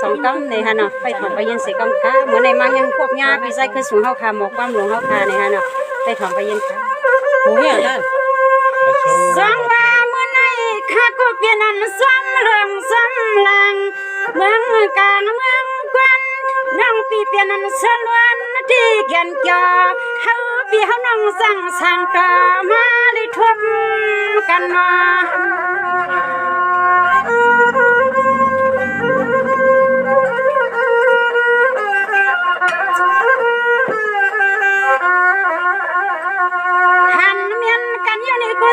สองกำในฮะเนาะไปถอมไปยินเสียกำค้าเหมือนในมังยังพวกญาปีไซคือสูงเฮาคาหมอกความหลวงเฮาคาในฮะเนาะไปถอมไปยินค่ะโอ้ยนั่นสองว่าเมื่อในข้าก็เปลี่ยนอันซ้ำเรื่องซ้ำลังเมืองกลางเมืองกวนน้องปีเปลี่ยนอันสลวนที่แก่นจอเฮาปีเฮาน้องสั่งสั่งต่อมาได้ทบกันเนาะ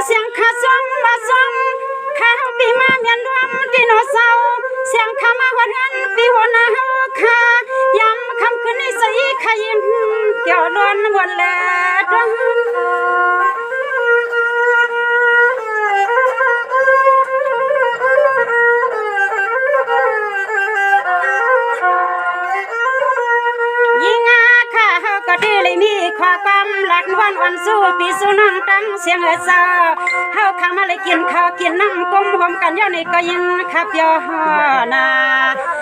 เสียงข้าซองมาซองข้าปีมาเมียนรวมดิโนเสาร์เสียงข้ามาหัวหันปีหัวหน้าเฮาข้ายำคำคืนในใส่ขยินเกี่ยวล้วนวนเล่ดดีเลยมีความรักวันอ่อนสู้ปีสู้น้องตั้งเสียงเศร้าเฮาข้ามาเลยกินข้าวกินน้ำก้มหอมกันเดี๋ยวนี้ก็ยินขับยอนา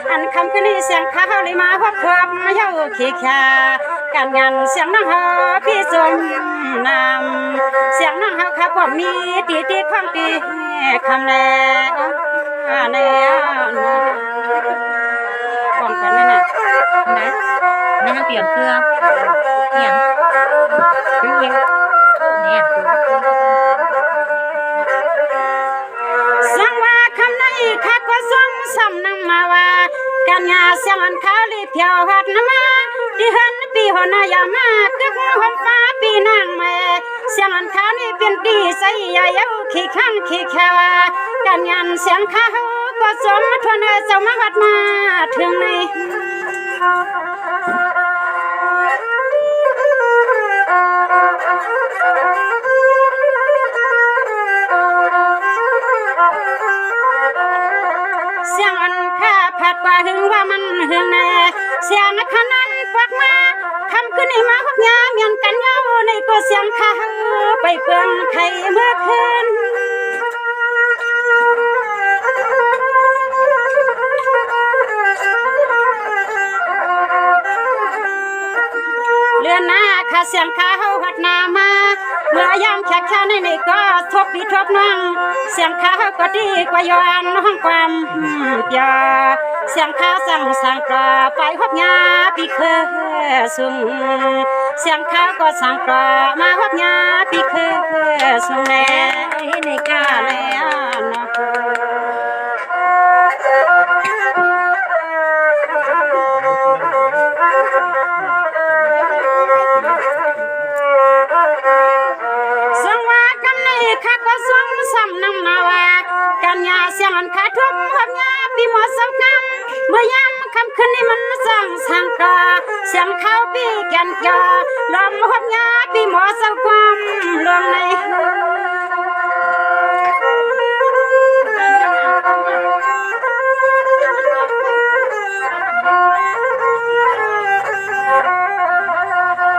อันคำคืนนี้เสียงข้าเฮาเลยมาพบความเฮาขี้ขาการงานเสียงน้องเฮาพี่สมนำเสียงน้องเฮาข้าความมีตีความตีคำแน่แน่ป้องกันนั่นน่ะนะน้ำมันเปลี่ยนเครื่องเนี่ยสังว่าคำไหนข้าก็ส่งซ้ำนำมาว่าการงานเสียงอันเขาลีเพียวหัดน้ำมาที่หันปีหัวหน้ายามากึกหอมฟ้าปีนางแม่เสียงอันเขานี่เป็นดีใส่ใหญ่เอาขี้ข้างขี้แควการงานเสียงเขาก็สมทวนเจ้ามาวัดมาถึงในเสียงอันข้าผัดว่าหึงว่ามันหึงแน่เสียงขนันปวักมาคำขึ้นในมาพบยาเมียนกันเงาในก็เสียงข้าไปเปลืองไข่เมื่อคืนเรือนหน้าข้าเสียงข้าหัดนามาเมื่อยามแขกข้าในนี่ก็ทบปีทบน้องเสียงข้าก็ดีกว่าย้อนห้องความยาเสียงข้าสั่งปลาไปพบยาปีเคยสุ่งเสียงข้าก็สั่งปลามาพบยาปีเคยสุ่งแน่ในกาแล้วเนาะการยาเสียงอันขาทุ่มหับยาปีหมอสำคัญเมื่อยามคำคืนนี้มันสั่งกาเสียงเข้าปีแก่นจอลมหับยาปีหมอสำความลวงใน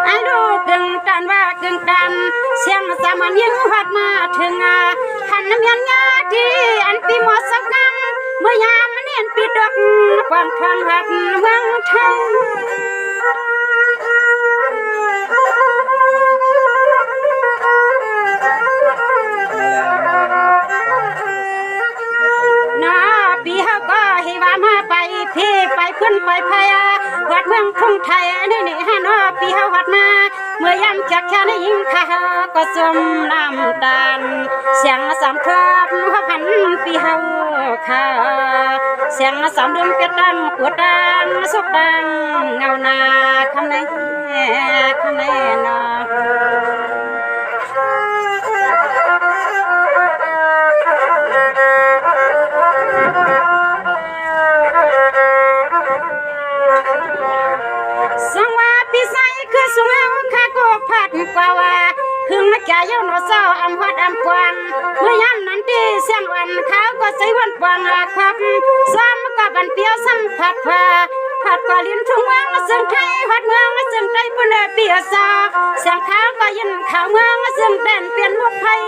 ไอ้ดูกึ่งกันว่ากึ่งกันเสียงสามัญยิ่งหัดมาถึงหันน้ำยันยาที่อันปีหมดสักกันเมื่อยามมันเห็นปีดอกความทองหักเมืองไทยน้าปีเฮาก็ให้ว่ามาไปพี่ไปขึ้นไปพายวัดเมืองทุ่งไทยนี่ฮะน้าปีเฮาหัดมาเมื่อยามจักแค่ในยิ่งข้าก็สมน้ำตาลเสียงสามครอบหัวพันปีเฮาข้าเสียงสามเดือนเป็ดดังปวดดังสุกดังเงาหน้าคำไหนนาสังว่าปีไซคือสุงเอาข้าก็พัดกว่าว่าคือนักแก่ยนเศร้าอำหัดอำกวางเมื่อยามนั้นที่เสียงวันเขาก็ใส่วันกวางควักซ้ำกับบันเปียวซ้ำผัดผ้าผัดกว่าลิ้นทุ่งเมืองซึ่งไทยหัดเมืองซึ่งไทยปุ่นเปียซาเสียงเขาก็ยินข่าวเมืองซึ่งแดนเปลี่ยนหมดไทย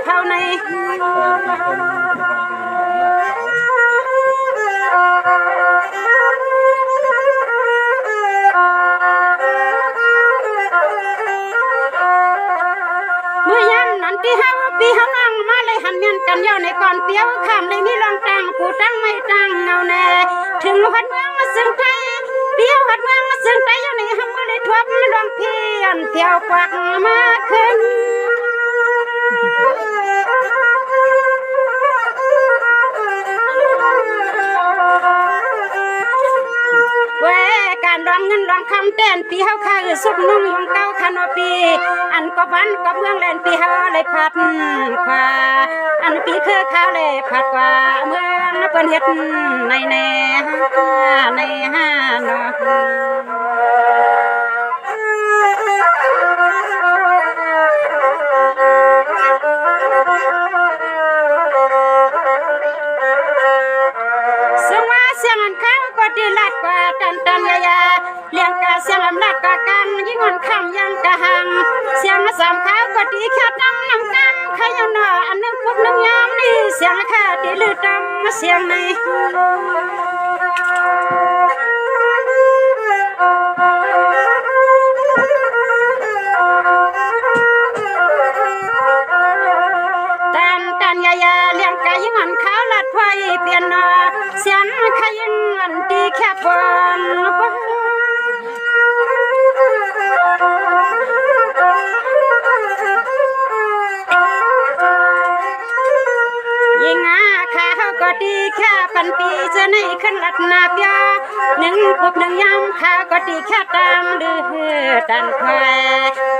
เผาใน เ กันย่อในก่อนเปี้ยวคำเลยนี่ลองตั้งกูตั้งไม่ตั้งเอาแน่ถึงหัดเมืองมาซึ่งไทยเปี้ยวหัดเมืองมาซึ่งไทยอยู่ในห้องมือเลยทวบลองเพียนเที่ยวกวักมาขึ้นการรองเงินรองคำเต้นปีเฮาข้าสุดนุ่งยงเก้าคันปีอันก็วันก็เมืองแลนปีเฮาเลยพัดกว่าอันปีคือข้าวเลยพัดกว่าเมืองเปิ้นเฮ็ดในแน่ในห้าเนาะเสียงอันข้าวก็ดีลัดกว่าตันยาเลี้ยงกะเสียงอำนาจกะกันยิ่งอ่อนคำยังกะหังเสียงสามข้าวก็ดีแค่น้ำกันขยนออันนึงพวกนึงยามนี่เสียงข้าดีลือดำเสียงนี้ตันยาเลี้ยงกะยิ่งอ่อนข้าวลัดไฟเปลี่ยนนอเสียงขยินวันดีแค่บนยิงข้าวก็ดีแค่ปันปีจะในขึ้นลัดนาเปียหนึ่งพบหนึ่งยำข้าวก็ดีแค่ตามดื้อดันแคว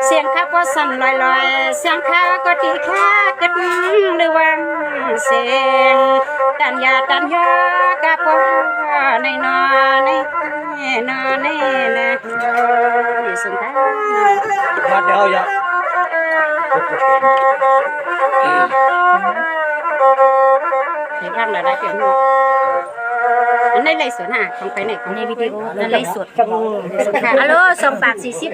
เสียงข้าวก็สั่นลอยเสียงข้าวก็ดีแค่กึดหรือวังเสียงตันยากะปอในนอในนอในนะสุนทรมาเดี๋ยวอย่าเดี๋ยวข้างเราได้เปลี่ยนหัวอันนี้ไล่สวนของไปไหนของในวิดีโอนั่นไล่สดฮัลโหลส่งปาก40